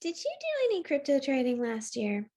Did you do any crypto trading last year?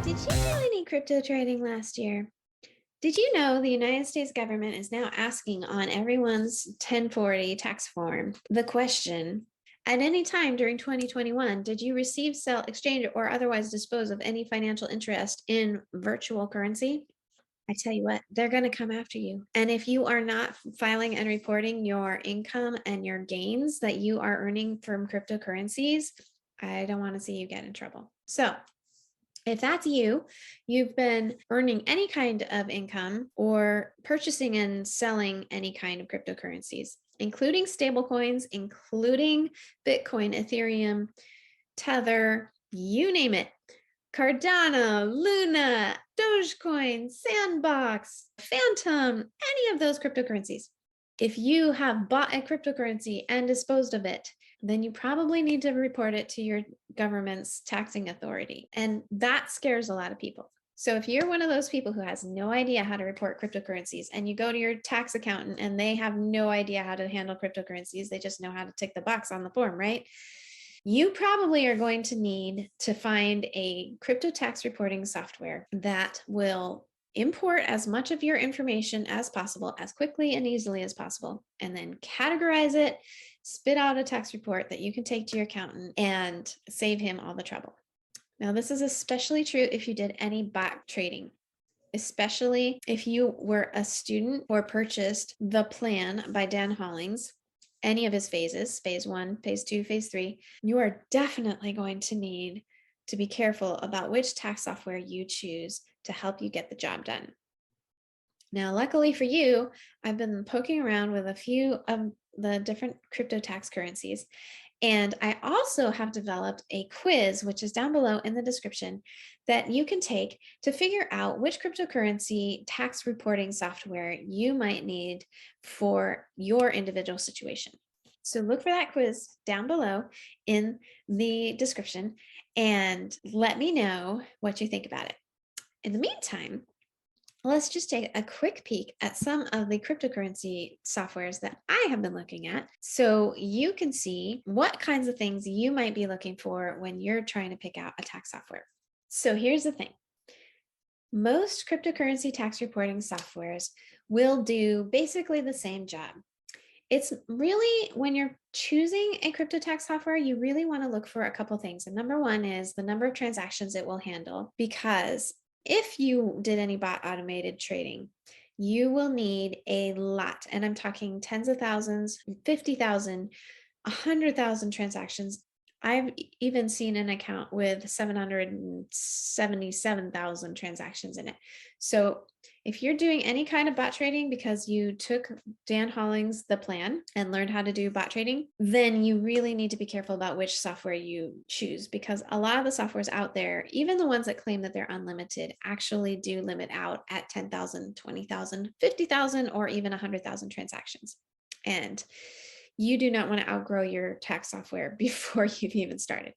Did you do any crypto trading last year? Did you know the United States government is now asking on everyone's 1040 tax form the question, at any time during 2021, did you receive, sell, exchange, or otherwise dispose of any financial interest in virtual currency? I tell you what, they're going to come after you. And if you are not filing and reporting your income and your gains that you are earning from cryptocurrencies, I don't want to see you get in trouble. So, if that's you, you've been earning any kind of income or purchasing and selling any kind of cryptocurrencies, including stablecoins, including Bitcoin, Ethereum, Tether, you name it. Cardano, Luna, Dogecoin, Sandbox, Phantom, any of those cryptocurrencies. If you have bought a cryptocurrency and disposed of it, then you probably need to report it to your government's taxing authority. And that scares a lot of people. So if you're one of those people who has no idea how to report cryptocurrencies and you go to your tax accountant and they have no idea how to handle cryptocurrencies, they just know how to tick the box on the form, right? You probably are going to need to find a crypto tax reporting software that will import as much of your information as possible, as quickly and easily as possible, and then categorize it, spit out a tax report that you can take to your accountant and save him all the trouble. Now, this is especially true if you did any bot trading, especially if you were a student or purchased the plan by Dan Hollings, any of his phases, phase 1, phase 2, phase 3, you are definitely going to need to be careful about which tax software you choose to help you get the job done. Now, luckily for you, I've been poking around with a few of the different crypto tax currencies. And I also have developed a quiz, which is down below in the description, that you can take to figure out which cryptocurrency tax reporting software you might need for your individual situation. So look for that quiz down below in the description and let me know what you think about it. In the meantime, let's just take a quick peek at some of the cryptocurrency softwares that I have been looking at so you can see what kinds of things you might be looking for when you're trying to pick out a tax software. So here's the thing. Most cryptocurrency tax reporting softwares will do basically the same job. It's really, when you're choosing a crypto tax software, you really want to look for a couple things. And number one is the number of transactions it will handle, because if you did any bot automated trading, you will need a lot. And I'm talking tens of thousands, 50,000, 100,000 transactions. I've even seen an account with 777,000 transactions in it. So if you're doing any kind of bot trading because you took Dan Holling's The Plan and learned how to do bot trading, then you really need to be careful about which software you choose, because a lot of the softwares out there, even the ones that claim that they're unlimited, actually do limit out at 10,000, 20,000, 50,000, or even 100,000 transactions. And you do not want to outgrow your tax software before you've even started.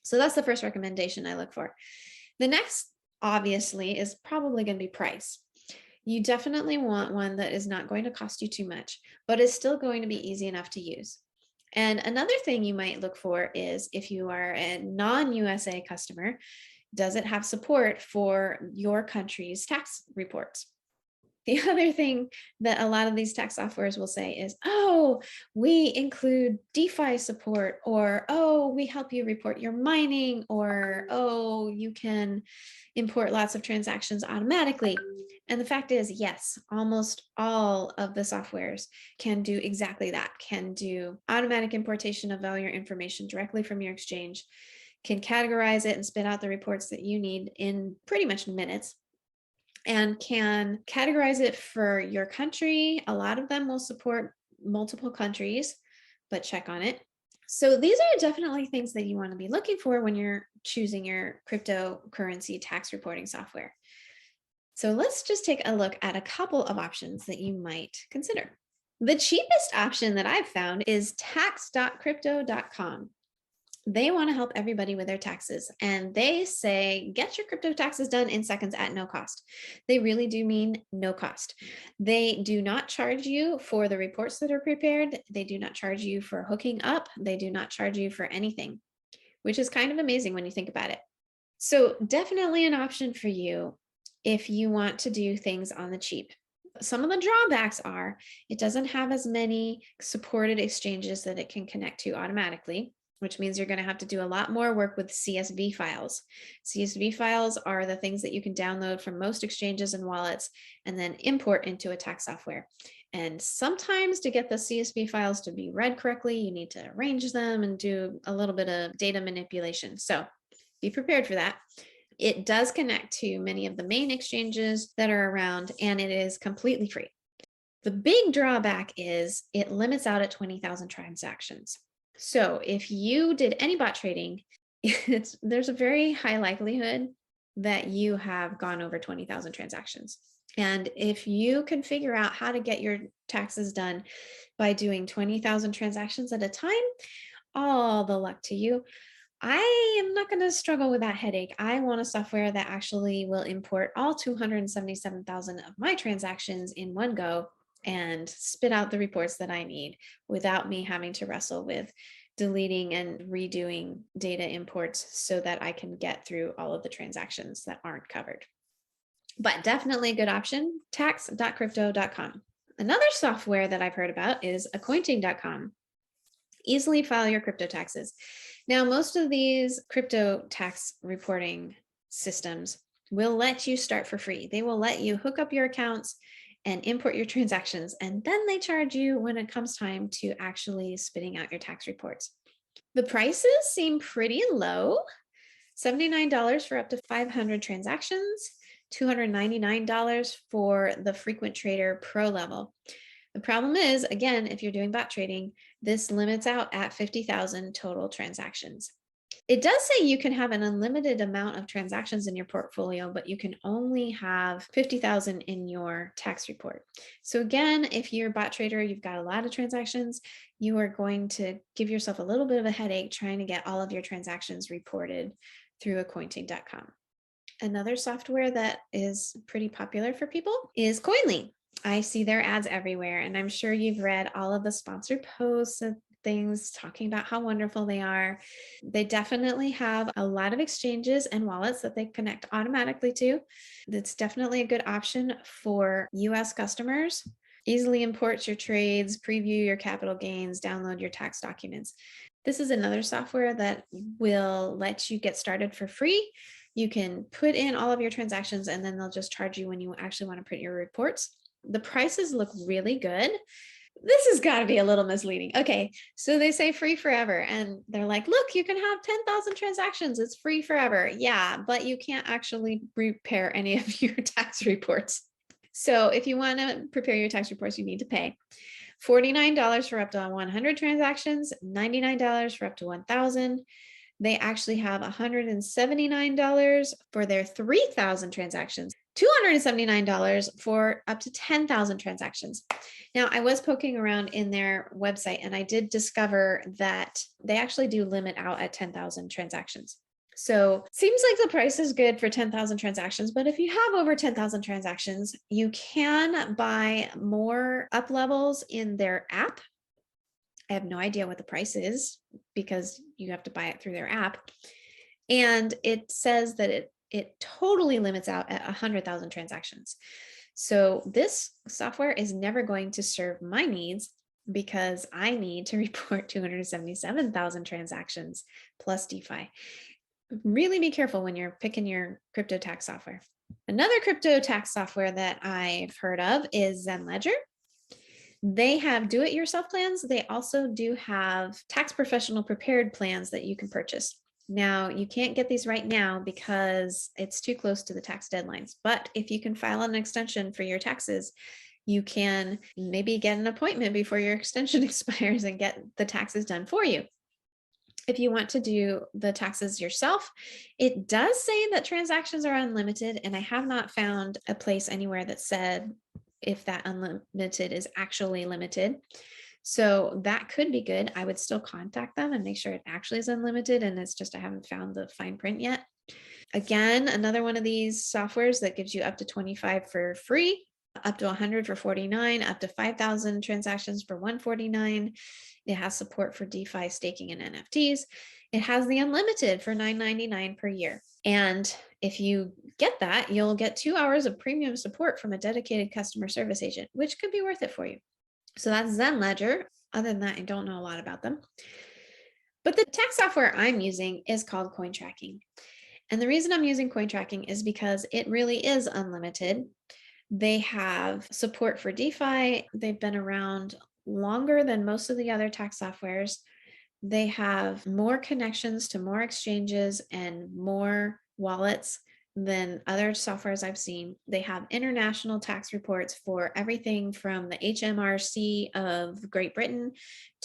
So that's the first recommendation I look for. The next, obviously, is probably going to be price. You definitely want one that is not going to cost you too much, but is still going to be easy enough to use. And another thing you might look for is, if you are a non-USA customer, does it have support for your country's tax reports? The other thing that a lot of these tax softwares will say is, oh, we include DeFi support, or, oh, we help you report your mining, or, oh, you can import lots of transactions automatically. And the fact is, yes, almost all of the softwares can do exactly that, can do automatic importation of all your information directly from your exchange, can categorize it and spit out the reports that you need in pretty much minutes, and can categorize it for your country. A lot of them will support multiple countries, but check on it. So these are definitely things that you want to be looking for when you're choosing your cryptocurrency tax reporting software. So let's just take a look at a couple of options that you might consider. The cheapest option that I've found is tax.crypto.com. They want to help everybody with their taxes, and they say get your crypto taxes done in seconds at no cost. They really do mean no cost. They do not charge you for the reports that are prepared. They do not charge you for hooking up. They do not charge you for anything, which is kind of amazing when you think about it. So definitely an option for you if you want to do things on the cheap. Some of the drawbacks are it doesn't have as many supported exchanges that it can connect to automatically, which means you're going to have to do a lot more work with CSV files. CSV files are the things that you can download from most exchanges and wallets and then import into a tax software. And sometimes to get the CSV files to be read correctly, you need to arrange them and do a little bit of data manipulation. So be prepared for that. It does connect to many of the main exchanges that are around, and it is completely free. The big drawback is it limits out at 20,000 transactions. So if you did any bot trading, there's a very high likelihood that you have gone over 20,000 transactions. And if you can figure out how to get your taxes done by doing 20,000 transactions at a time, all the luck to you. I am not going to struggle with that headache. I want a software that actually will import all 277,000 of my transactions in one go and spit out the reports that I need without me having to wrestle with deleting and redoing data imports so that I can get through all of the transactions that aren't covered. But definitely a good option, tax.crypto.com. Another software that I've heard about is accounting.com. Easily file your crypto taxes. Now, most of these crypto tax reporting systems will let you start for free. They will let you hook up your accounts and import your transactions, and then they charge you when it comes time to actually spitting out your tax reports. The prices seem pretty low, $79 for up to 500 transactions, $299 for the frequent trader pro level. The problem is, again, if you're doing bot trading, this limits out at 50,000 total transactions. It does say you can have an unlimited amount of transactions in your portfolio, but you can only have 50,000 in your tax report. So again, if you're a bot trader, you've got a lot of transactions, you are going to give yourself a little bit of a headache trying to get all of your transactions reported through accounting.com. Another software that is pretty popular for people is Coinly. I see their ads everywhere, and I'm sure you've read all of the sponsored posts and things talking about how wonderful they are. They definitely have a lot of exchanges and wallets that they connect automatically to. That's definitely a good option for US customers. Easily imports your trades, preview your capital gains, download your tax documents. This is another software that will let you get started for free. You can put in all of your transactions, and then they'll just charge you when you actually want to print your reports. The prices look really good. This has got to be a little misleading. Okay, so they say free forever, and they're like, look, you can have 10,000 transactions. It's free forever. Yeah, but you can't actually prepare any of your tax reports. So if you want to prepare your tax reports, you need to pay $49 for up to 100 transactions, $99 for up to 1,000. They actually have $179 for their 3,000 transactions, $279 for up to 10,000 transactions. Now, I was poking around in their website, and I did discover that they actually do limit out at 10,000 transactions. So seems like the price is good for 10,000 transactions, but if you have over 10,000 transactions, you can buy more up levels in their app. I have no idea what the price is because you have to buy it through their app. And it says that it totally limits out at 100,000 transactions. So this software is never going to serve my needs because I need to report 277,000 transactions plus DeFi. Really be careful when you're picking your crypto tax software. Another crypto tax software that I've heard of is ZenLedger. They have do-it-yourself plans. They also do have tax professional prepared plans that you can purchase. Now, you can't get these right now because it's too close to the tax deadlines. But if you can file an extension for your taxes, You can maybe get an appointment before your extension expires and get the taxes done for you. If you want to do the taxes yourself, it does say that transactions are unlimited, and I have not found a place anywhere that said if that unlimited is actually limited. So that could be good. I would still contact them and make sure it actually is unlimited, and it's just I haven't found the fine print yet. Again, another one of these softwares that gives you up to 25 for free, up to 100 for 49, up to 5,000 transactions for 149. It has support for DeFi staking and NFTs. It has the unlimited for $9.99 per year. And if you get that, you'll get 2 hours of premium support from a dedicated customer service agent, which could be worth it for you. So that's Zen Ledger. Other than that, I don't know a lot about them. But the tax software I'm using is called CoinTracking. And the reason I'm using CoinTracking is because it really is unlimited. They have support for DeFi. They've been around longer than most of the other tax softwares. They have more connections to more exchanges and more wallets than other softwares I've seen. They have international tax reports for everything from the HMRC of Great Britain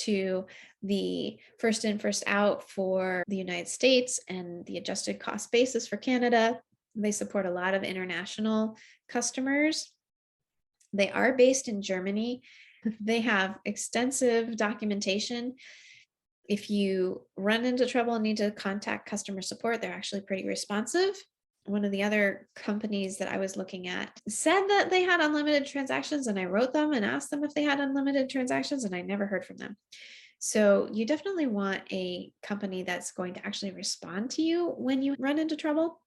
to the first in, first out for the United States and the adjusted cost basis for Canada. They support a lot of international customers. They are based in Germany. They have extensive documentation. If you run into trouble and need to contact customer support, they're actually pretty responsive. One of the other companies that I was looking at said that they had unlimited transactions, and I wrote them and asked them if they had unlimited transactions, and I never heard from them. So you definitely want a company that's going to actually respond to you when you run into trouble.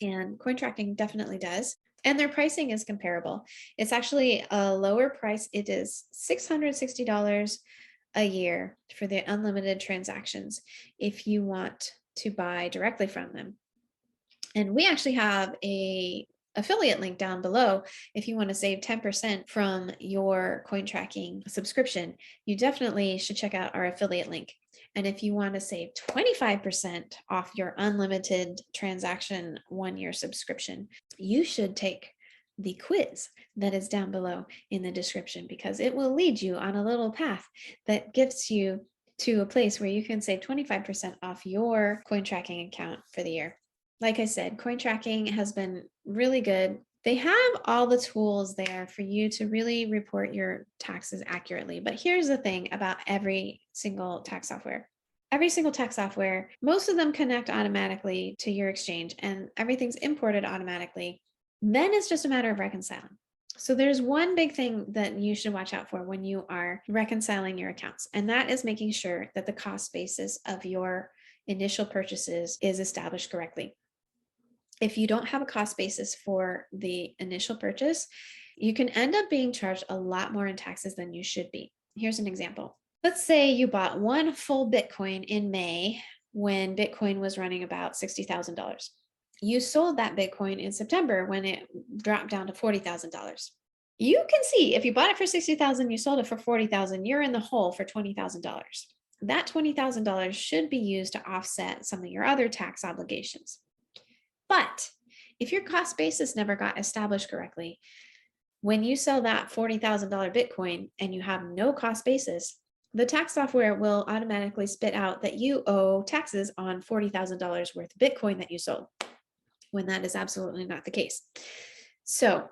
And CoinTracking definitely does. And their pricing is comparable. It's actually a lower price. It is $660 a year for the unlimited transactions if you want to buy directly from them. And we actually have a affiliate link down below. If you want to save 10% from your CoinTracking subscription, you definitely should check out our affiliate link. And if you want to save 25% off your unlimited transaction 1-year subscription, you should take the quiz that is down below in the description, because it will lead you on a little path that gets you to a place where you can save 25% off your CoinTracking account for the year. Like I said, CoinTracking has been really good. They have all the tools there for you to really report your taxes accurately. But here's the thing about every single tax software. Every single tax software, most of them connect automatically to your exchange and everything's imported automatically. Then it's just a matter of reconciling. So there's one big thing that you should watch out for when you are reconciling your accounts, and that is making sure that the cost basis of your initial purchases is established correctly. If you don't have a cost basis for the initial purchase, you can end up being charged a lot more in taxes than you should be. Here's an example. Let's say you bought one full Bitcoin in May when Bitcoin was running about $60,000. You sold that Bitcoin in September when it dropped down to $40,000. You can see if you bought it for $60,000, you sold it for $40,000, you're in the hole for $20,000. That $20,000 should be used to offset some of your other tax obligations. But if your cost basis never got established correctly, when you sell that $40,000 Bitcoin and you have no cost basis, the tax software will automatically spit out that you owe taxes on $40,000 worth of Bitcoin that you sold, when that is absolutely not the case. So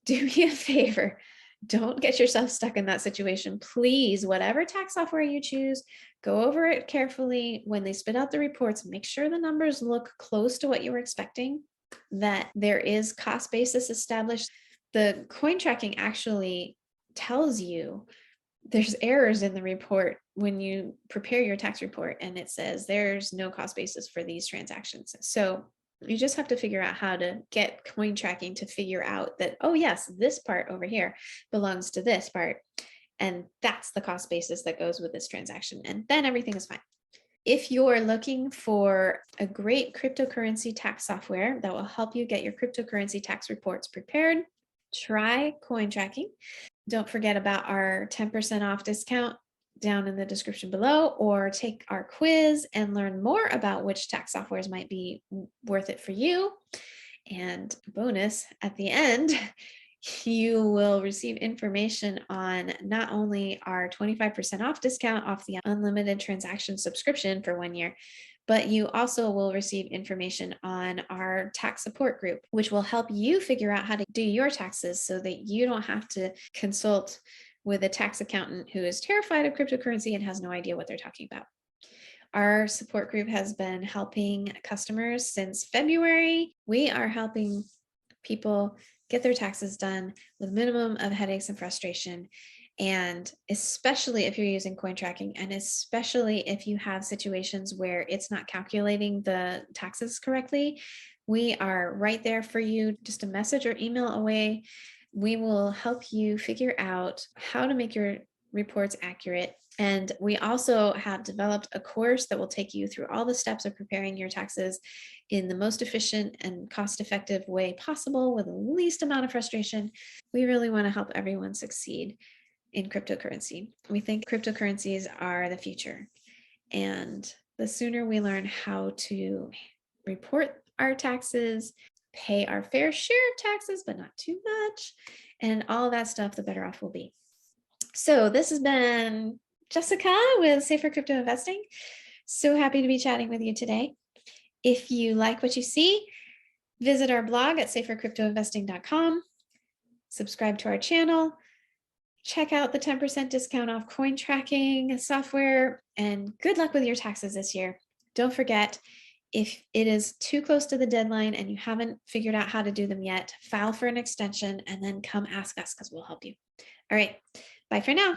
do me a favor, don't get yourself stuck in that situation. Please, whatever tax software you choose, go over it carefully. When they spit out the reports, make sure the numbers look close to what you were expecting, that there is cost basis established. The CoinTracking actually tells you there's errors in the report when you prepare your tax report, and it says there's no cost basis for these transactions. So you just have to figure out how to get CoinTracking to figure out that, oh yes, this part over here belongs to this part. And that's the cost basis that goes with this transaction. And then everything is fine. If you're looking for a great cryptocurrency tax software that will help you get your cryptocurrency tax reports prepared, try CoinTracking. Don't forget about our 10% off discount down in the description below, or take our quiz and learn more about which tax softwares might be worth it for you. And bonus, at the end, You will receive information on not only our 25% off discount off the unlimited transaction subscription for 1 year, but you also will receive information on our tax support group, which will help you figure out how to do your taxes so that you don't have to consult with a tax accountant who is terrified of cryptocurrency and has no idea what they're talking about. Our support group has been helping customers since February. We are helping people get their taxes done with minimum of headaches and frustration. And especially if you're using CoinTracking, and especially if you have situations where it's not calculating the taxes correctly, we are right there for you, just a message or email away. We will help you figure out how to make your reports accurate. And we also have developed a course that will take you through all the steps of preparing your taxes in the most efficient and cost-effective way possible with the least amount of frustration. We really want to help everyone succeed in cryptocurrency. We think cryptocurrencies are the future. And the sooner we learn how to report our taxes, pay our fair share of taxes, but not too much, and all that stuff, the better off we'll be. So this has been Jessica with Safer Crypto Investing. So happy to be chatting with you today. If you like what you see, visit our blog at safercryptoinvesting.com, subscribe to our channel, check out the 10% discount off coin tracking software, and good luck with your taxes this year. Don't forget, if it is too close to the deadline and you haven't figured out how to do them yet, file for an extension and then come ask us because we'll help you. All right, bye for now.